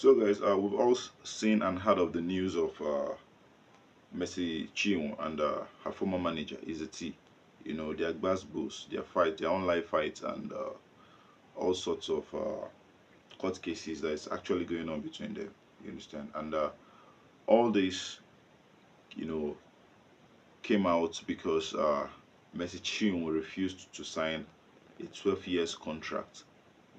So guys, we've all seen and heard of the news of Messi Chinwo and her former manager Eezee. You know, their gbas their fight, their own life fight, and all sorts of court cases that is actually going on between them. You understand? And all this, you know, came out because Messi Chinwo refused to sign a 12 years contract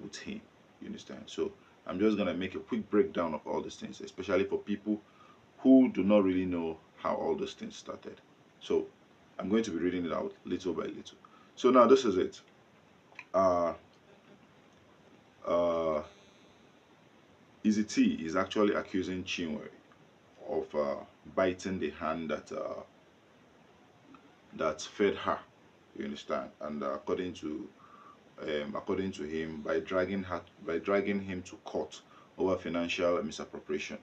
with him. You understand? So I'm just gonna make a quick breakdown of all these things, especially for people who do not really know how all those things started. So I'm going to be reading it out little by little. So now this is it. Uh, uh, Eezee is actually accusing Chinwe of biting the hand that fed her. You understand? And according to him, by dragging him to court over financial misappropriation.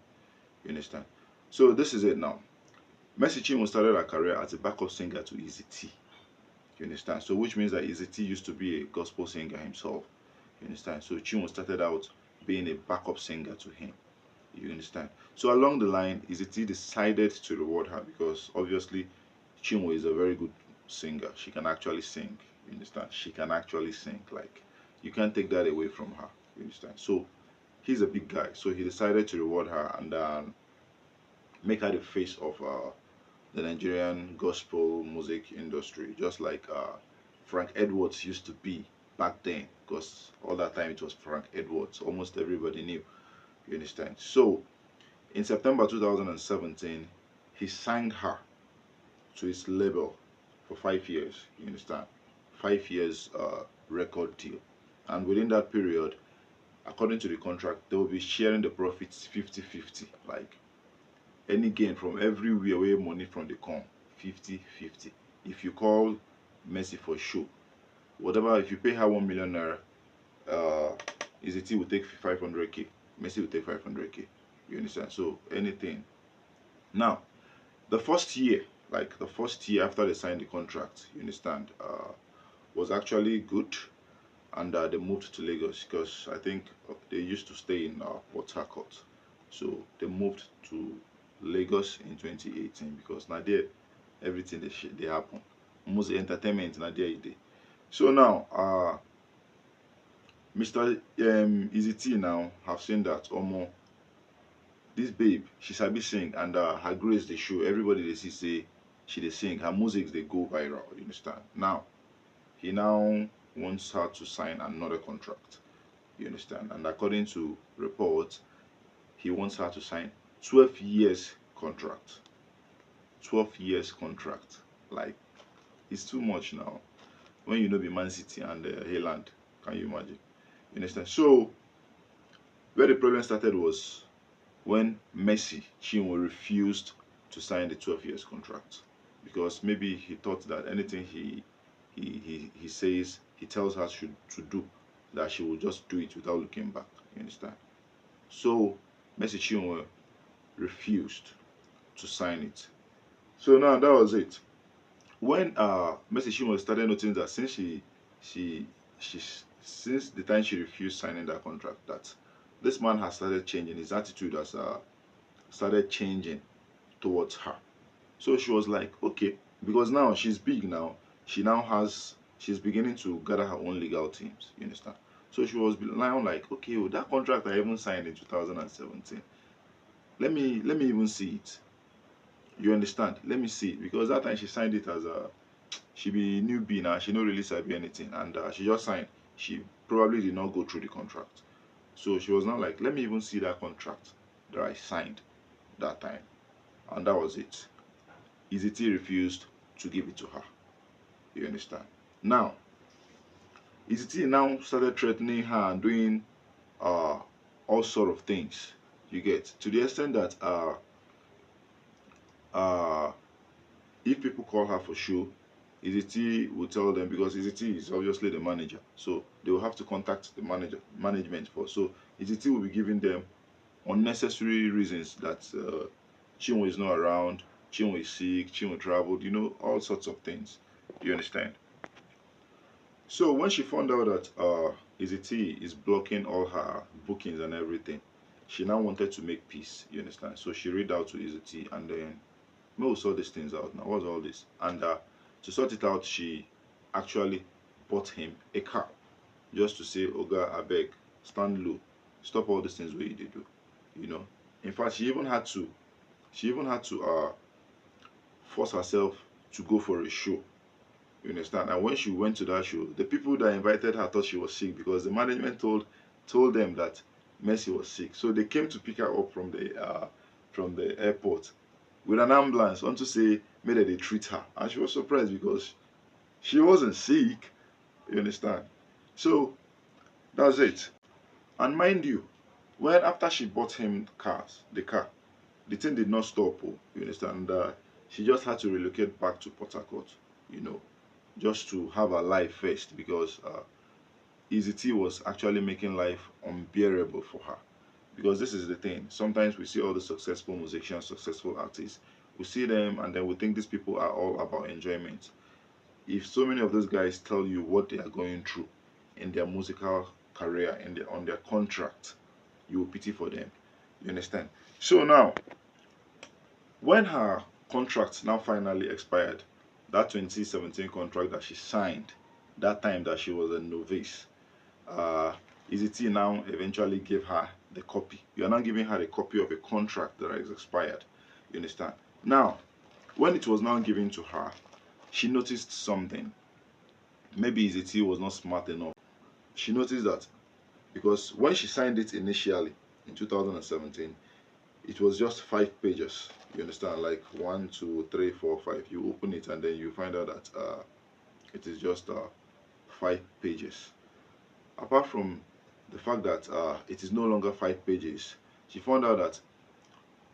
You understand? So this is it now. Mercy Chinwo started her career as a backup singer to Eezee. You understand? So which means that Eezee used to be a gospel singer himself. You understand? So Chinwo started out being a backup singer to him. You understand? So along the line, Eezee decided to reward her because obviously Chinwo is a very good singer. She can actually sing. You understand? She can actually sing. Like you can't take that away from her. You understand? So he's a big guy. So he decided to reward her and make her the face of the Nigerian gospel music industry, just like Frank Edwards used to be back then, because all that time it was Frank Edwards. Almost everybody knew. You understand? So in September 2017, he signed her to his label for 5 years. You understand? 5 years record deal, and within that period, according to the contract, they will be sharing the profits 50-50. Like any gain from everywhere where money from the come 50-50. If you call Messi for show, whatever, if you pay her 1 million naira, uh Eezee will take 500k, Messi will take 500k. You understand? So anything. Now the first year, like the first year after they signed the contract, you understand, was actually good. And they moved to Lagos because I think they used to stay in Port Harcourt. So they moved to Lagos in 2018 because now there everything they happen. Most entertainment now there it dey. So now Mr. Eezee now have seen that Omo, this babe she sabi sing and her grace they show. Everybody they see say she they sing. Her music they go viral. You understand? Now he now wants her to sign another contract. You understand? And according to reports, he wants her to sign 12 years contract. 12 years contract. Like, it's too much now. When you know the Man City and Haaland, can you imagine? You understand? So, where the problem started was when Messi, Chinwo, refused to sign the 12 years contract. Because maybe he thought that anything he says, he tells her to do, that she will just do it without looking back. You understand? So Messi Chinwo refused to sign it. So now that was it. When Messi Chinwo started noticing that she she since the time she refused signing that contract, that this man has started changing, his attitude has started changing towards her. So she was like, okay, because now she's big now, she's beginning to gather her own legal teams. You understand? So she was now like, okay, well, that contract I even signed in 2017. Let me even see it. You understand? Let me see it because that time she signed it as a she be newbie now. She don't really sabi anything, and she just signed. She probably did not go through the contract. So she was now like, let me even see that contract that I signed that time, and that was it. Eezee refused to give it to her. You understand? Now, Eezee now started threatening her and doing uh, all sort of things. You get, to the extent that uh, if people call her for show, Eezee will tell them, because Eezee is obviously the manager, so they will have to contact the management for. So Eezee will be giving them unnecessary reasons that Chinwo is not around, Chinwo is sick, Chinwo traveled, you know, all sorts of things. You understand? So when she found out that Eezee is blocking all her bookings and everything, she now wanted to make peace. You understand? So she reached out to Eezee, and then Mo sort these things out. Now, what's all this? And to sort it out, she actually bought him a car just to say, Oga, I beg, stand low, stop all these things where you did do. You know. In fact, she even had to force herself to go for a show. You understand? And when she went to that show, the people that invited her thought she was sick because the management told them that Mercy was sick. So they came to pick her up from the airport with an ambulance on to say maybe they treat her. And she was surprised because she wasn't sick. You understand? So that's it. And mind you, when after she bought him the car, the thing did not stop. Oh, you understand? She just had to relocate back to Port Harcourt. You know, just to have a life first because Eezee was actually making life unbearable for her. Because this is the thing. Sometimes we see all the successful musicians, successful artists. We see them and then we think these people are all about enjoyment. If so many of those guys tell you what they are going through in their musical career, on their contract, you will pity for them. You understand? So now, when her contract now finally expired, that 2017 contract that she signed, that time that she was a novice, uh, Eezee now eventually gave her the copy. You are now giving her a copy of a contract that is expired. You understand? Now, when it was now given to her, she noticed something. Maybe Eezee was not smart enough. She noticed that because when she signed it initially in 2017, it was just 5 pages. You understand? Like 1, 2, 3, 4, 5. You open it and then you find out that it is just 5 pages. Apart from the fact that it is no longer 5 pages, she found out that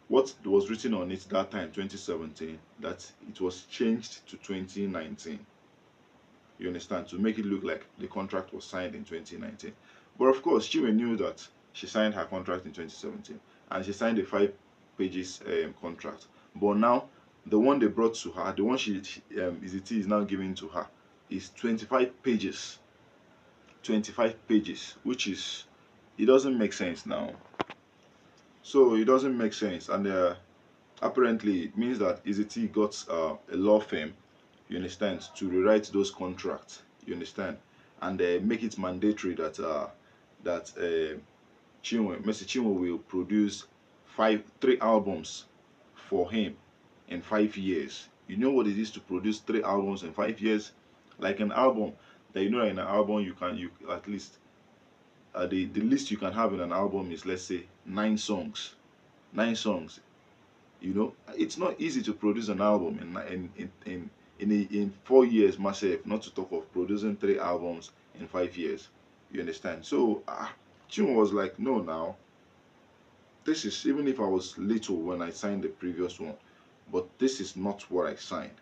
what was written on it that time, 2017, that it was changed to 2019. You understand? To make it look like the contract was signed in 2019. But of course, Chinwo knew that she signed her contract in 2017 and she signed a 5 pages contract. But now, the one they brought to her, the one Eezee is now giving to her, is 25 pages. 25 pages, which is, it doesn't make sense now. So it doesn't make sense, and apparently it means that Eezee got a law firm, you understand, to rewrite those contracts, you understand, and make it mandatory that Mr. Chinwo will produce 3 albums for him in 5 years. You know what it is to produce 3 albums in 5 years? Like an album, that you know that in an album you at least the least you can have in an album is, let's say, 9 songs. 9 songs. You know, it's not easy to produce an album in 4 years myself, not to talk of producing 3 albums in 5 years. You understand? So Chinwo was like, no, now this is, even if I was little when I signed the previous one, but this is not what I signed.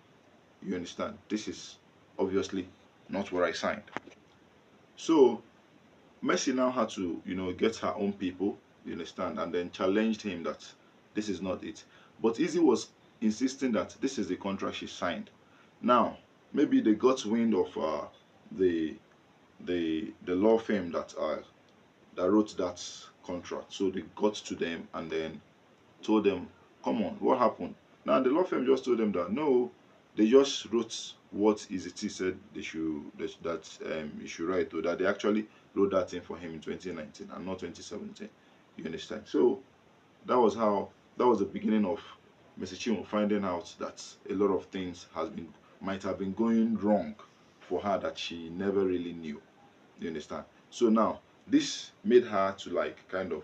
You understand? This is obviously not what I signed. So Mercy now had to, get her own people, you understand, and then challenged him that this is not it. But Eezee was insisting that this is the contract she signed. Now, maybe they got wind of the law firm that wrote that contract. So they got to them and then told them, come on, what happened? Now the law firm just told them that no, they just wrote what Eezee said he should write, or that they actually wrote that thing for him in 2019 and not 2017. You understand? So that was the beginning of Mr. Chinwo finding out that a lot of things might have been going wrong for her that she never really knew. You understand? So now this made her to, like, kind of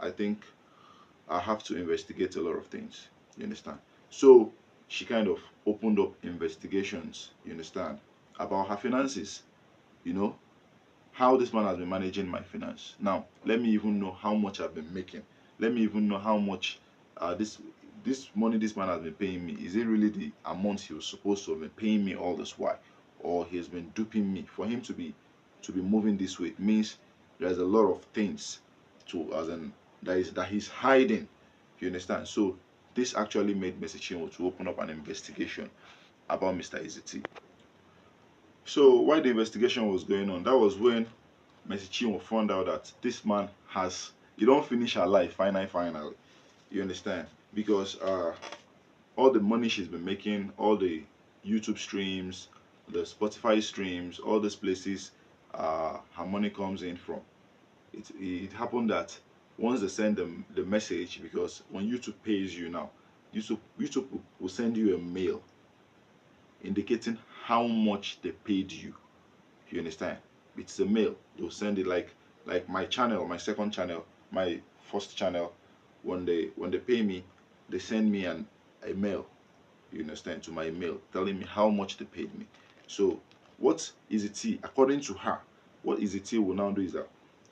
I think I have to investigate a lot of things. You understand? So she kind of opened up investigations, you understand, about her finances. You know, how this man has been managing my finance. Now, let me even know how much I've been making. Let me even know how much this money this man has been paying me. Is it really the amount he was supposed to have been paying me all this while, or he has been duping me? For him to be moving this way, it means there's a lot of things that he's hiding. You understand? So this actually made Mr. Chinwo to open up an investigation about Mr. Eezee. So while the investigation was going on, that was when Mr. Chinwo found out that this man has you don't finish her life finally. You understand? Because all the money she's been making, all the YouTube streams, the Spotify streams, all these places her money comes in from. It happened that once they send them the message, because when YouTube pays you now, YouTube will send you a mail indicating how much they paid you. You understand? It's a mail. They'll send it like my channel, my second channel, my first channel. When they pay me, they send me a mail. You understand, to my email telling me how much they paid me. So what Eezee, according to her, what Eezee will now do is that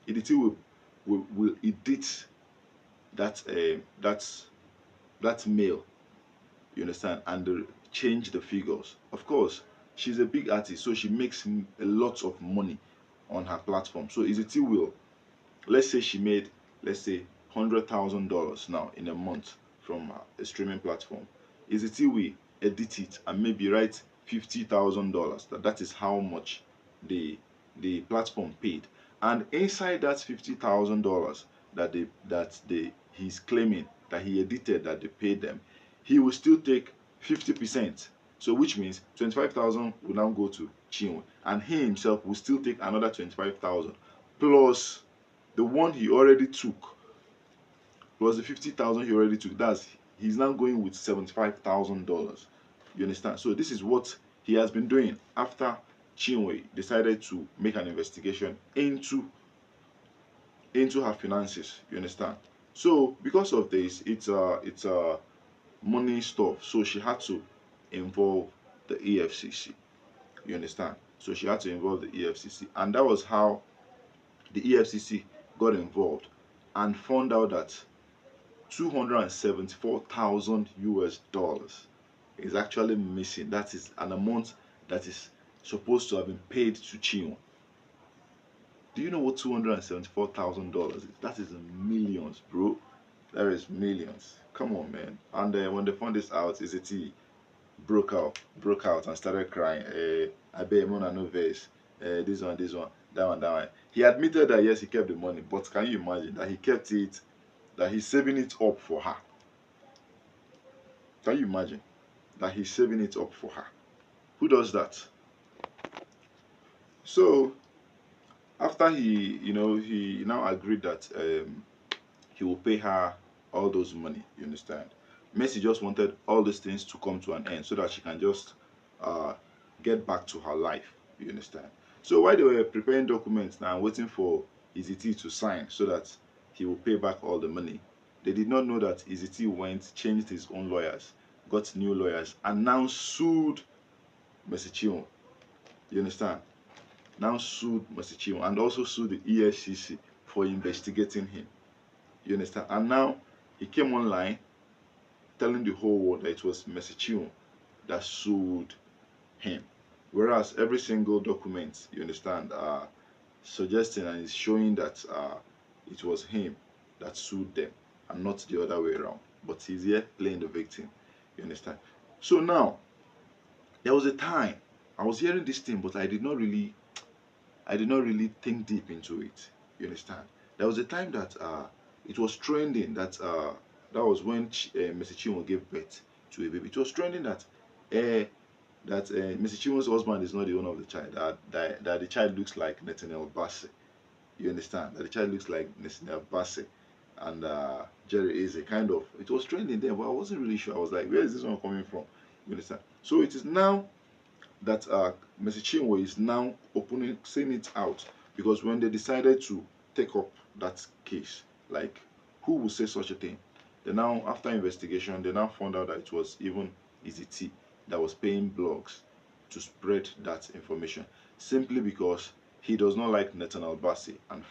Eezee will edit that that mail. You understand, and change the figures. Of course, she's a big artist, so she makes a lot of money on her platform. So Eezee will, let's say she made, let's say $100,000 now in a month from a streaming platform. Eezee will edit it and maybe write $50,000. That is how much the platform paid. And inside that $50,000 that he's claiming that he edited that they paid them, he will still take 50%. So which means 25,000 will now go to Chinwo, and he himself will still take another 25,000 plus the one he already took, plus the 50,000 he already took. That's, he's now going with $75,000. You understand? So this is what he has been doing after Chinwe decided to make an investigation into her finances. You understand? So because of this, it's money stuff. So she had to involve the EFCC. You understand? So she had to involve the EFCC, and that was how the EFCC got involved and found out that 274,000 US dollars is actually missing. That is an amount that is supposed to have been paid to Chinwo. Do you know what $274,000 is? That is millions, bro. That is millions. Come on, man. And when they found this out, Eezee broke out and started crying. I bet Mona no verse. This one, that one, that one. He admitted that yes, he kept the money, but can you imagine that he kept it, that he's saving it up for her? Can you imagine that he's saving it up for her? Who does that? So after he now agreed that he will pay her all those money. You understand? Messi just wanted all these things to come to an end so that she can just uh, get back to her life. You understand? So while they were preparing documents now, waiting for Eezee to sign so that he will pay back all the money, they did not know that Eezee went, changed his own lawyers, got new lawyers, and now sued Messi Chinwo. You understand? Now sued Messi Chinwo and also sued the EFCC for investigating him. You understand? And now he came online telling the whole world that it was Messi Chinwo that sued him. Whereas every single document, you understand, suggesting and is showing that it was him that sued them and not the other way around. But he's here playing the victim. You understand? So now, there was a time I was hearing this thing, but I did not really think deep into it. You understand? There was a time that it was trending that that was when Messi Chinwo gave birth to a baby. It was trending that Messi Chinwo's husband is not the owner of the child. That the child looks like Nathaniel Bassey. You understand? That the child looks like Nathaniel Bassey and Jerry Eezee. Kind of. It was trending there, but I wasn't really sure. I was like, where is this one coming from? You understand? So it is now that Messi Chinwo is now saying it out, because when they decided to take up that case, like, who would say such a thing? They now, after investigation, they now found out that it was even Eezee that was paying blogs to spread that information, simply because he does not like Nathaniel Bassey and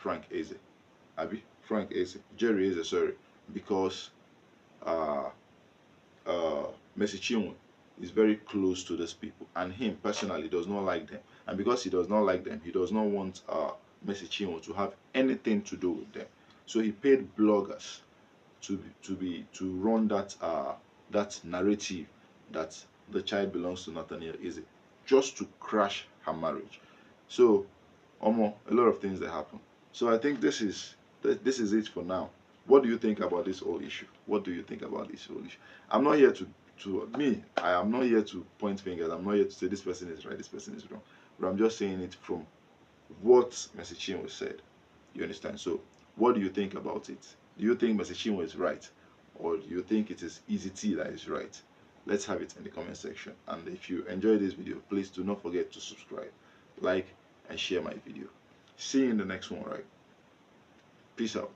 Jerry Eezee, sorry, because uh, Messi Chinwo is very close to these people, and him personally does not like them. And because he does not like them, he does not want Messi Chinwo to have anything to do with them. So he paid bloggers to run that narrative that the child belongs to Nathaniel Eezee, just to crash her marriage. So a lot of things that happen. So I think this is This is it for now. What do you think about this whole issue? What do you think about this whole issue? I'm not here I am not here to point fingers. I'm not here to say this person is right, this person is wrong. But I'm just saying it from what Mr. Chinwo said. You understand? So, what do you think about it? Do you think Mr. Chinwo is right? Or do you think it is Eezee that is right? Let's have it in the comment section. And if you enjoyed this video, please do not forget to subscribe, like, and share my video. See you in the next one, right? Peace out.